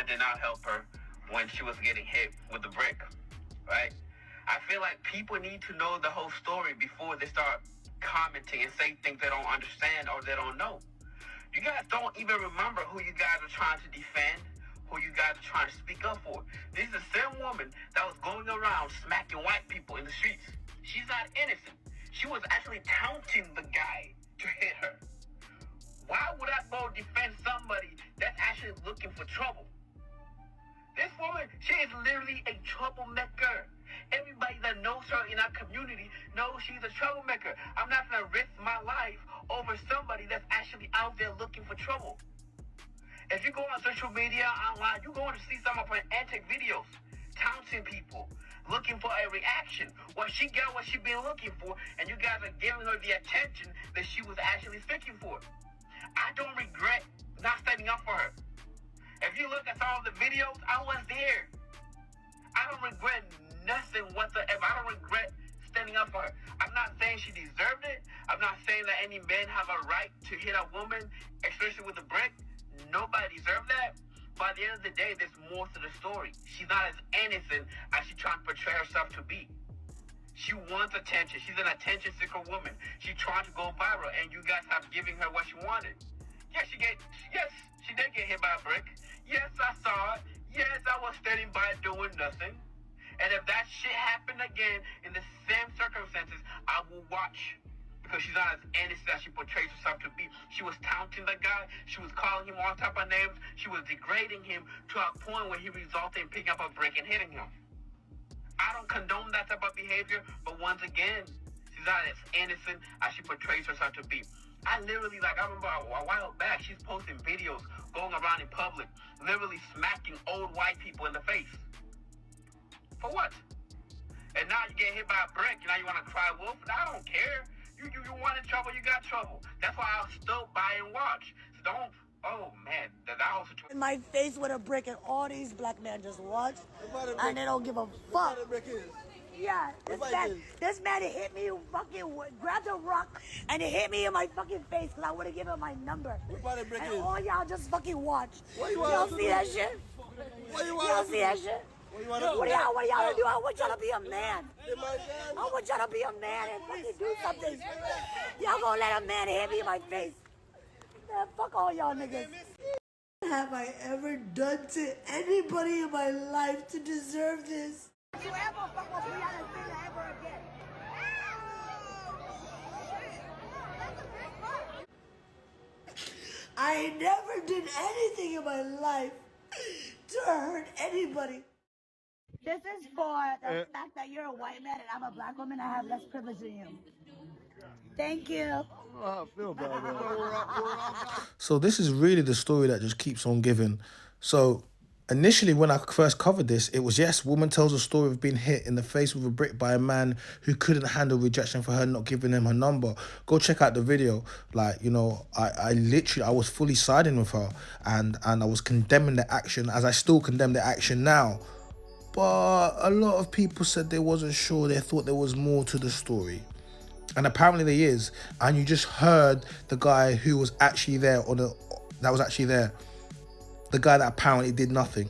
woman did not help her when she was getting hit with the brick, right? I feel like people need to know the whole story before they start commenting and say things they don't understand or they don't know. You guys don't even remember who you guys are trying to defend, who you guys are trying to speak up for. This is the same woman that was going around smacking white people in the streets. She's not innocent. She was actually taunting the guy to hit her. Why would I go defend somebody that's actually looking for trouble? This woman, she is literally a troublemaker. Everybody that knows her in our community knows she's a troublemaker. I'm not going to risk my life over somebody that's actually out there looking for trouble. If you go on social media, online, you're going to see some of her antic videos, taunting people, looking for a reaction. Well, she got what she been looking for, and you guys are giving her the attention that she was actually seeking for. I don't regret not standing up for her. If you look at some of the videos, I was there. I don't regret nothing whatsoever. I don't regret standing up for her. I'm not saying she deserved it. I'm not saying that any men have a right to hit a woman, especially with a brick. Nobody deserves that. But at the end of the day, there's more to the story. She's not as innocent as she's trying to portray herself to be. She wants attention. She's an attention-seeker woman. She's trying to go viral, and you guys have given her what she wanted. Yes, she did get hit by a brick. Yes, I saw it. Yes, I was standing by doing nothing. And if that shit happened again in the same circumstances, I will watch. Because she's not as innocent as she portrays herself to be. She was taunting the guy. She was calling him all type of names. She was degrading him to a point where he resulted in picking up a brick and hitting him. I don't condone that type of behavior, but once again, she's not as innocent as she portrays herself to be. I literally, I remember a while back, she's posting videos going around in public, literally smacking old white people in the face. For what? And now you get hit by a brick, and now you want to cry wolf? I don't care. You wanted trouble, you got trouble. That's why I'll still buy and watch. So don't, oh man, that whole situation. In my face with a brick, and all these black men just watch, and they don't give a fuck. What brick is? Yeah, this man hit me, fucking grabbed a rock, and he hit me in my fucking face because I would have given him my number. What brick and is? all y'all just fucking watch. You all see that shit? Y'all see that shit? What y'all do? I want y'all to be a man. I want y'all to be a man and fucking do something. Y'all gonna let a man hit me in my face? Man, fuck all y'all niggas. What have I ever done to anybody in my life to deserve this? You ever fuck with Brianna Taylor ever again? I never did anything in my life to hurt anybody. This is for the fact that you're a white man and I'm a black woman. I have less privilege than you. Thank you. So this is really the story that just keeps on giving. So initially, when I first covered this, it was, yes, woman tells a story of being hit in the face with a brick by a man who couldn't handle rejection for her not giving him her number. Go check out the video. I was fully siding with her and I was condemning the action, as I still condemn the action now. But a lot of people said they wasn't sure. They thought there was more to the story. And apparently there is. And you just heard the guy who was actually there, the guy that apparently did nothing.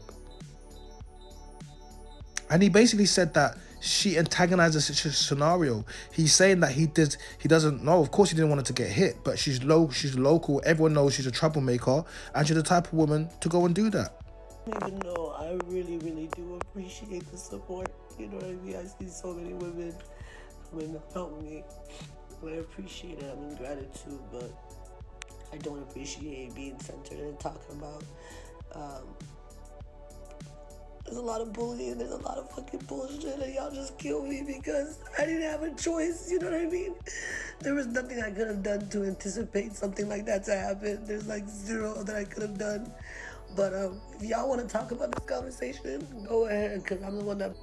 And he basically said that she antagonized the scenario. He's saying that he doesn't know. Of course he didn't want her to get hit, but she's local. Everyone knows she's a troublemaker, and she's the type of woman to go and do that. Even though I really, really do appreciate the support. You know what I mean? I see so many women coming to help me. I appreciate it. I'm in gratitude, but I don't appreciate being centered and talking about. There's a lot of bullying, there's a lot of fucking bullshit, and y'all just kill me because I didn't have a choice, you know what I mean? There was nothing I could have done to anticipate something like that to happen. There's zero that I could have done. But if y'all want to talk about this conversation, go ahead, because I'm the one that...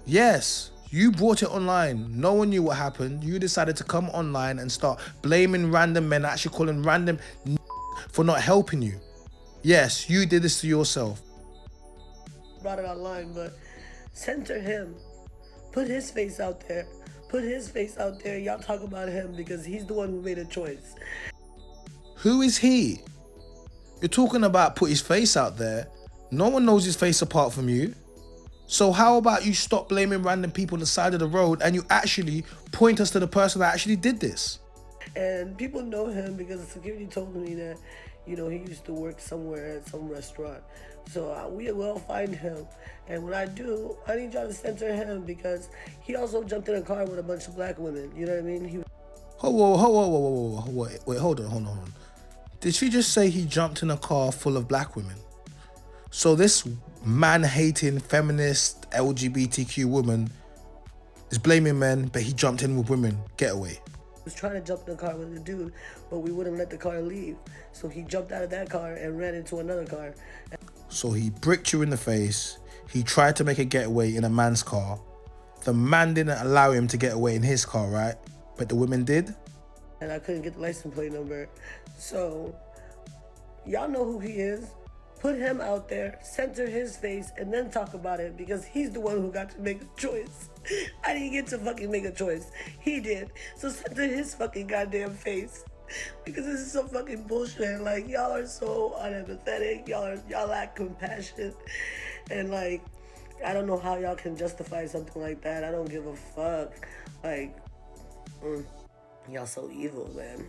Yes, you brought it online. No one knew what happened. You decided to come online and start blaming random men, actually calling random for not helping you. Yes, you did this to yourself. Brought it online, but center him. Put his face out there. Put his face out there. Y'all talk about him because he's the one who made a choice. Who is he? You're talking about put his face out there. No one knows his face apart from you. So how about you stop blaming random people on the side of the road and you actually point us to the person that actually did this? And people know him because security told me that, he used to work somewhere at some restaurant. So we will find him. And when I do, I need y'all to censor him because he also jumped in a car with a bunch of black women. You know what I mean? Wait, hold on. Did she just say he jumped in a car full of black women? So this man-hating, feminist, LGBTQ woman is blaming men, but he jumped in with women. Get away. He was trying to jump in the car with a dude, but we wouldn't let the car leave. So he jumped out of that car and ran into another car. So he bricked you in the face. He tried to make a getaway in a man's car. The man didn't allow him to get away in his car, right? But the women did? And I couldn't get the license plate number. So y'all know who he is. Put him out there, censor his face, and then talk about it because he's the one who got to make a choice. I didn't get to fucking make a choice. He did. So censor his fucking goddamn face. Because this is some fucking bullshit. Like, y'all are so unempathetic. Y'all lack compassion. And like, I don't know how y'all can justify something like that. I don't give a fuck. Like, y'all so evil, man.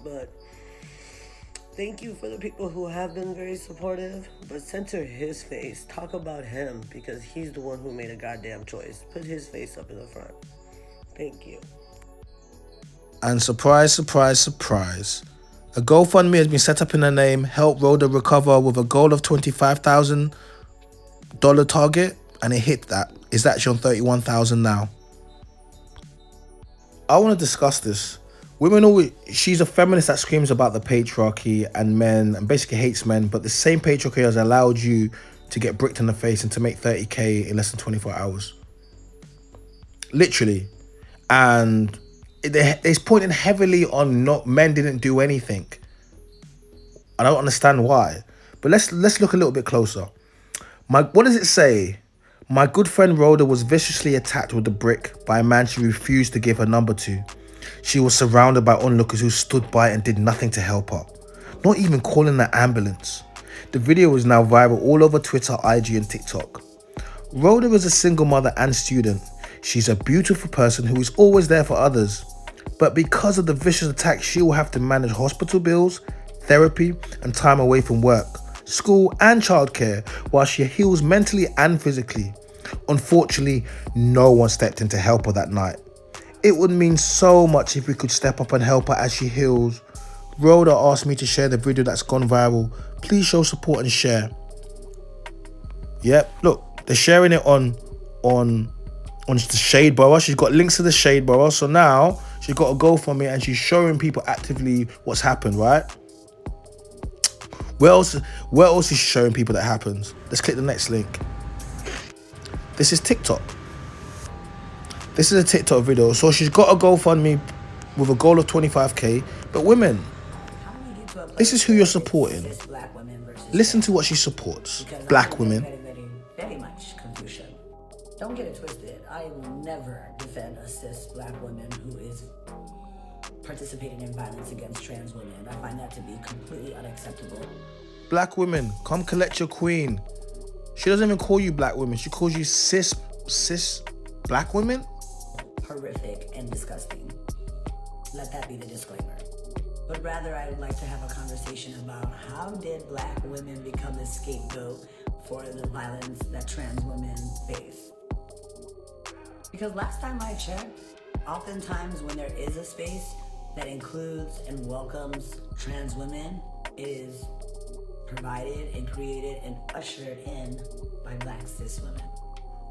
But thank you for the people who have been very supportive, but censor his face. Talk about him because he's the one who made a goddamn choice. Put his face up in the front. Thank you. And surprise, surprise, surprise. A GoFundMe has been set up in her name, help Rhoda recover with a goal of $25,000 target, and it hit that. It's actually on $31,000 now. I want to discuss this. Women always, she's a feminist that screams about the patriarchy and men and basically hates men, but the same patriarchy has allowed you to get bricked in the face and to make 30K in less than 24 hours. Literally. And it's pointing heavily on men didn't do anything. I don't understand why. But let's look a little bit closer. What does it say? My good friend Rhoda was viciously attacked with a brick by a man she refused to give her number to. She was surrounded by onlookers who stood by and did nothing to help her, not even calling an ambulance. The video is now viral all over Twitter, IG and TikTok. Rhoda is a single mother and student. She's a beautiful person who is always there for others. But because of the vicious attack, she will have to manage hospital bills, therapy and time away from work, school and childcare while she heals mentally and physically. Unfortunately, no one stepped in to help her that night. It would mean so much if we could step up and help her as she heals. Rhoda asked me to share the video that's gone viral. Please show support and share. Yep, look, they're sharing it on the Shade Borough. She's got links to the Shade Borough. So now she's got a GoFundMe and she's showing people actively what's happened, right? Where else is she showing people that happens? Let's click the next link. This is TikTok. This is a TikTok video. So she's got a GoFundMe with a goal of 25K. But women, this is who you're supporting. Listen to what she supports. Black women. Very much confusion. Don't get it twisted. I will never defend a cis black woman who is participating in violence against trans women. I find that to be completely unacceptable. Black women, come collect your queen. She doesn't even call you black women. She calls you cis black women. Horrific and disgusting. Let that be the disclaimer. But rather, I would like to have a conversation about how did black women become the scapegoat for the violence that trans women face? Because last time I checked, oftentimes when there is a space that includes and welcomes trans women, it is provided and created and ushered in by black cis women.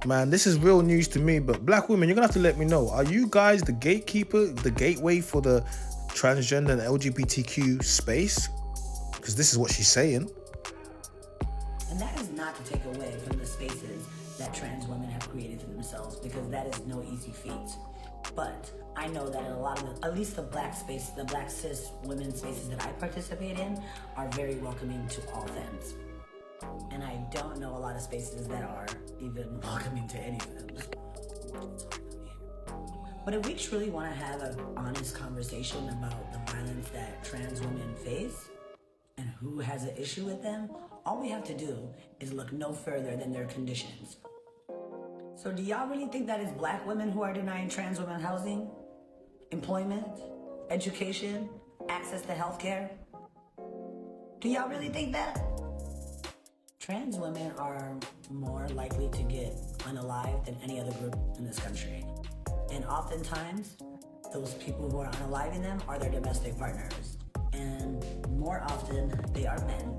Man, this is real news to me, but black women, you're gonna have to let me know. Are you guys the gatekeeper, the gateway for the transgender and LGBTQ space? Because this is what she's saying. And that is not to take away from the spaces that trans women have created for themselves, because that is no easy feat. But I know that in a lot of at least the black space, the black cis women spaces that I participate in are very welcoming to all femmes. And I don't know a lot of spaces that are even welcoming to any femmes. But if we truly want to have an honest conversation about the violence that trans women face and who has an issue with them, all we have to do is look no further than their conditions. So do y'all really think that it's black women who are denying trans women housing, employment, education, access to healthcare? Do y'all really think that? Trans women are more likely to get unalived than any other group in this country. And oftentimes, those people who are unaliving them are their domestic partners. And more often, they are men.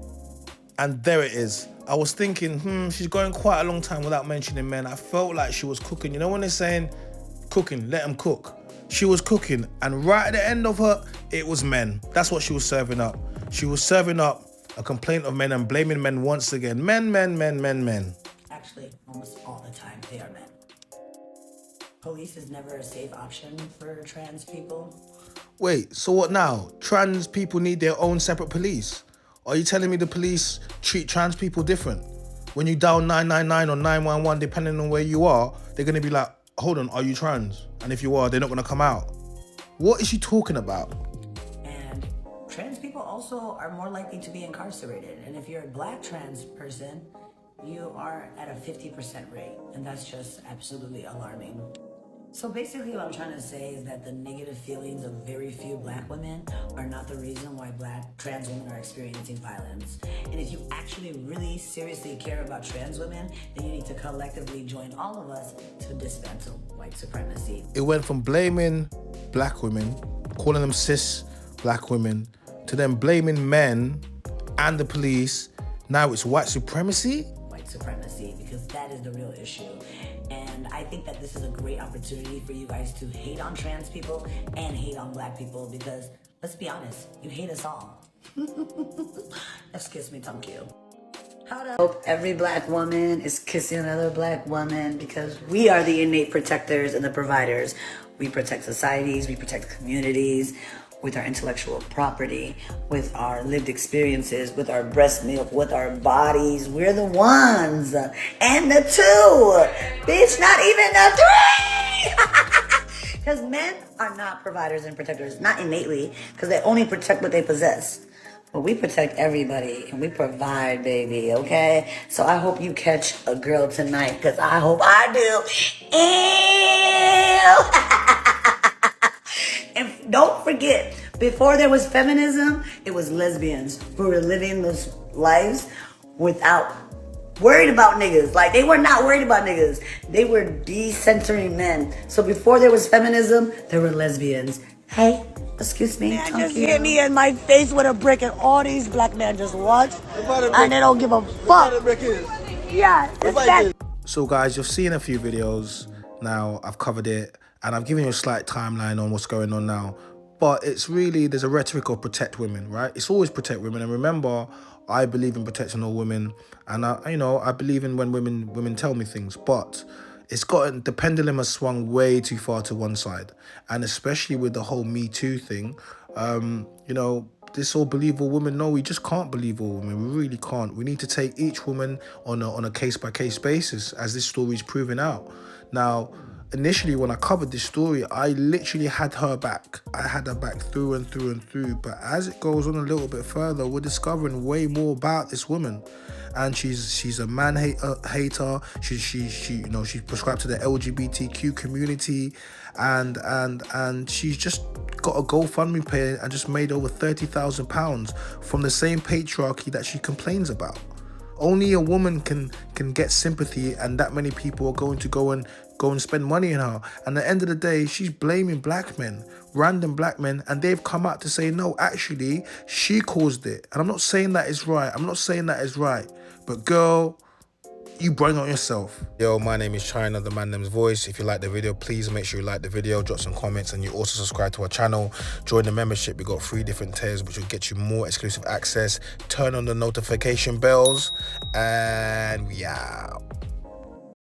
And there it is. I was thinking, she's going quite a long time without mentioning men. I felt like she was cooking. You know when they're saying, cooking, let them cook. She was cooking, and right at the end of her, it was men. That's what she was serving up. She was serving up a complaint of men and blaming men once again. Men. Actually, almost all the time, they are men. Police is never a safe option for trans people. Wait, so what now? Trans people need their own separate police? Are you telling me the police treat trans people different? When you dial 999 or 911, depending on where you are, they're going to be like, hold on, are you trans? And if you are, they're not going to come out. What is she talking about? And trans people also are more likely to be incarcerated. And if you're a black trans person, you are at a 50% rate. And that's just absolutely alarming. So basically what I'm trying to say is that the negative feelings of very few black women are not the reason why black trans women are experiencing violence. And if you actually really seriously care about trans women, then you need to collectively join all of us to dismantle white supremacy. It went from blaming black women, calling them cis black women, to then blaming men and the police. Now it's white supremacy? White supremacy, because that is the real issue. And I think that this is a great opportunity for you guys to hate on trans people and hate on black people, because let's be honest, you hate us all. Excuse me, thank you. I hope every black woman is kissing another black woman, because we are the innate protectors and the providers. We protect societies, we protect communities, with our intellectual property, with our lived experiences, with our breast milk, with our bodies. We're the ones. And the two. Bitch, not even the three. Because men are not providers and protectors, not innately, because they only protect what they possess. But we protect everybody, and we provide, baby, okay? So I hope you catch a girl tonight, because I hope I do. Ew. And don't forget, before there was feminism, it was lesbians who were living those lives without worried about niggas. Like, they were not worried about niggas. They were decentering men. So before there was feminism, there were lesbians. Hey, excuse me. Man just hit me in my face with a brick, and all these black men just watch, and they don't give a fuck. Yeah, it's that. So guys, you've seen a few videos now. I've covered it, and I've given you a slight timeline on what's going on now. But it's really, there's a rhetoric of protect women, right? It's always protect women. And remember, I believe in protecting all women. And I believe in when women tell me things. But it's gotten, the pendulum has swung way too far to one side. And especially with the whole Me Too thing, this all believe all women. No, we just can't believe all women. We really can't. We need to take each woman on a case-by-case basis, as this story is proving out. Now, initially, when I covered this story, I literally had her back. I had her back through and through and through. But as it goes on a little bit further, we're discovering way more about this woman. And she's a man hater. She's prescribed to the LGBTQ community, and she's just got a GoFundMe page and just made over £30,000 from the same patriarchy that she complains about. Only a woman can get sympathy, and that many people are going to go and spend money on her. And at the end of the day, she's blaming black men, random black men, and they've come out to say, no, actually, she caused it. And I'm not saying that is right. But girl, you bring on yourself. Yo, my name is China, the man name's voice. If you like the video, please make sure you like the video, drop some comments, and you also subscribe to our channel. Join the membership. We got 3 different tiers, which will get you more exclusive access. Turn on the notification bells, and we out.